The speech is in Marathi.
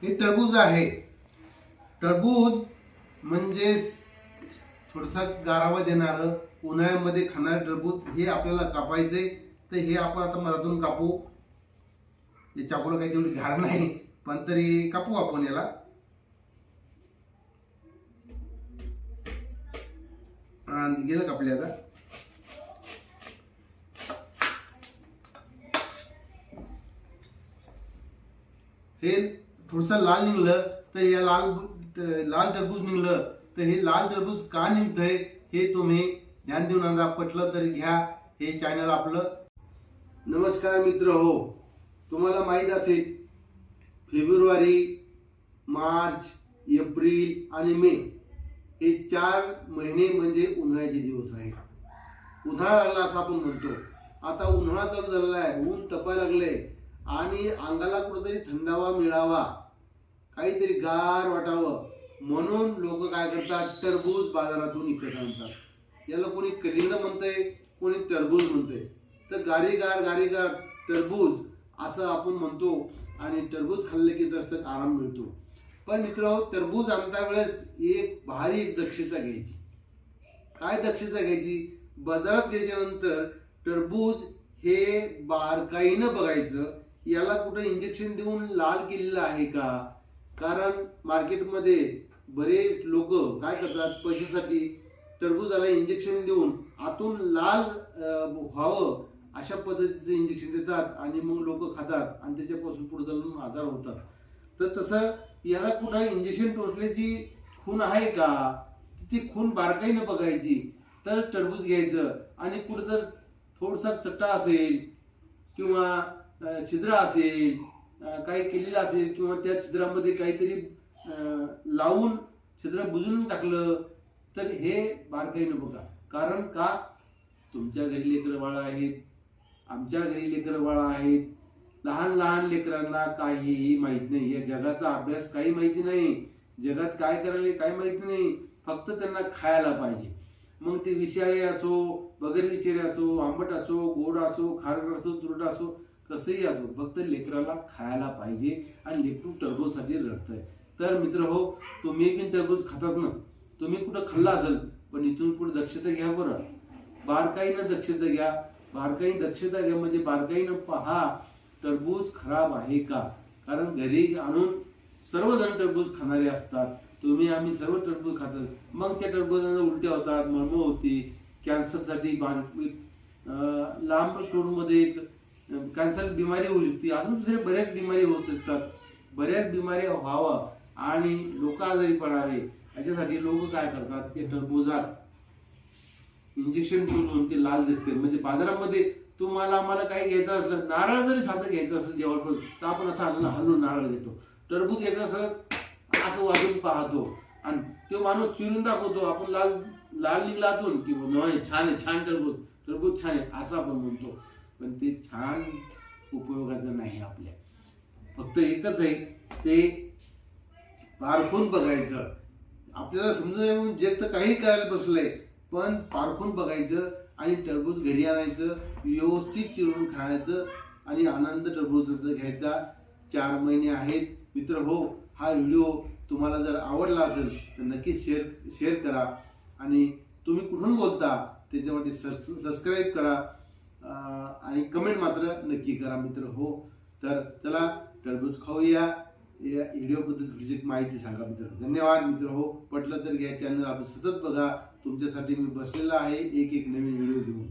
हे टरबूज आहे. टरबूज म्हणजे थोडासा गारावा देणारं उन्हाळ्यामध्ये खाणारं टरबूज हे आपल्याला कापायचे. तर हे आपण आता मधातून कापू. हे चाकूला काही तेवढी धार नाही, पण तरी कापू आपण याला. गेलं कापले. आता हे थोडस लाल निघलं तर या लाल टरबूज निघलं तर हे लाल टरबूज का निघतंय हे तुम्ही ध्यान देऊन आणा. पटलं तर घ्या हे चॅनल आपलं. नमस्कार मित्र हो, तुम्हाला माहीत असेल फेब्रुवारी, मार्च, एप्रिल आणि मे हे 4 महिने म्हणजे उन्हाळ्याचे दिवस आहेत. उन्हाळा लागला असं आपण म्हणतो. आता उन्हाळा चालू झालेला आहे, ऊन तपायला लागले आणि अंगाला कुठेतरी थंडावा मिळावा, काहीतरी गार वाटावं म्हणून लोक काय करतात, टरबूज बाजारातून विकत आणतात. याला कोणी कलिंग म्हणतंय, कोणी टरबूज म्हणतंय. तर गारीगार टरबूज असं आपण म्हणतो आणि टरबूज खाल्ले की जास्त आराम मिळतो. पण मित्रांनो, टरबूज आणता वेळेस एक दक्षता घ्यायची. काय दक्षता घ्यायची? बाजारात गेल्यानंतर टरबूज हे बारकाईनं बघायचं, याला कुठं इंजेक्शन देऊन लाल केलेलं आहे का. कारण मार्केटमध्ये बरेच लोक काय करतात, पैशासाठी टरबूजाला इंजेक्शन देऊन आतून लाल व्हावं अशा पद्धतीचं इंजेक्शन देतात आणि मग लोक खातात आणि त्याच्यापासून पुढे चालून आजार होतात. तर तसं याला कुठं इंजेक्शन टोचल्याची खून आहे का, ती खून बारकाईनं बघायची. तर टरबूज घ्यायचं आणि कुठं जर थोडासा चट्टा असेल किंवा छिद्र असेल, काही केलेलं असेल किंवा त्या छिद्रामध्ये काहीतरी लावून छिद्र बुजून टाकलं तर हे बारकाईनं बघा. कारण का, तुमच्या घरी लेकरं बाळं आहेत, आमच्या घरी लेकरं बाळं आहेत. लहान लेकरांना काहीही माहित नाही, या जगाचा अभ्यास काही माहिती नाही, जगात काय करायला काही माहिती नाही. फक्त त्यांना खायला पाहिजे. मग ते विषारी असो, बगर विषारी असो, आंबट असो, गोड असो, खारट असो, तुरट असो, कसंही असो, फक्त लेकराला खायला पाहिजे. आणि लेकरू टरबूजसाठी रडतंय. तर मित्र हो, तुम्ही पण टरबूज खाताच ना, तुम्ही कुठं खाल्ला असेल, पण इथून पुढे दक्षता घ्या बरं. बारकाईनं दक्षता घ्या. दक्षता घ्या म्हणजे बारकाईनं पहा टरबूज खराब आहे का. कारण घरी आणून सर्वजण टरबूज खाणारे असतात. तुम्ही आम्ही सर्व टरबूज खातात. मग त्या टरबूजांना उलट्या होतात, मळमळ होती, कॅन्सरसाठी लांब टूरमध्ये कॅन्सर बिमारी होऊ शकते, अजून दुसरे बऱ्याच बिमारी होऊ शकतात. बऱ्याच बिमारी व्हावं आणि लोक आजारी पडावे याच्यासाठी लोक काय करतात, ते टरबूजात इंजेक्शन देऊन ते लाल दिसते. म्हणजे बाजारामध्ये तुम्हाला आम्हाला काही घ्यायचं असलं, नारळ जरी साधं घ्यायचं असेल देवाला तर आपण असं हलून नारळ घेतो. टरबूज घ्यायचं असेल असं वाजून पाहतो आणि तो माणूस चिरून दाखवतो, आपण लाल निघलातून की छान आहे, छान टरबूज छान आहे असं आपण म्हणतो. पण ते छान उपयोगाचं नाही. आपल्या फक्त एकच आहे, ते पारखून बघायचं. आपल्याला समजून जग तर काही करायला बसलंय, पण पारखून बघायचं आणि टरबूज घरी आणायचं, व्यवस्थित चिरून खायचं आणि आनंद टरबूजाचा घ्यायचा. 4 महिने आहेत मित्र हो. हा व्हिडिओ तुम्हाला जर आवडला असेल तर नक्कीच शेअर करा आणि तुम्ही कुठून बोलता त्याच्यामध्ये सबस्क्राईब करा आणि कमेंट मात्र नक्की करा मित्र हो. तर चला टरबूज खाऊया. या व्हिडिओबद्दल थोडीशी माहिती सांगा मित्र. धन्यवाद मित्र हो. पटलं तर घ्या, चॅनल आपण सतत बघा. तुमच्यासाठी मी बसलेला आहे एक नवीन व्हिडिओ घेऊन.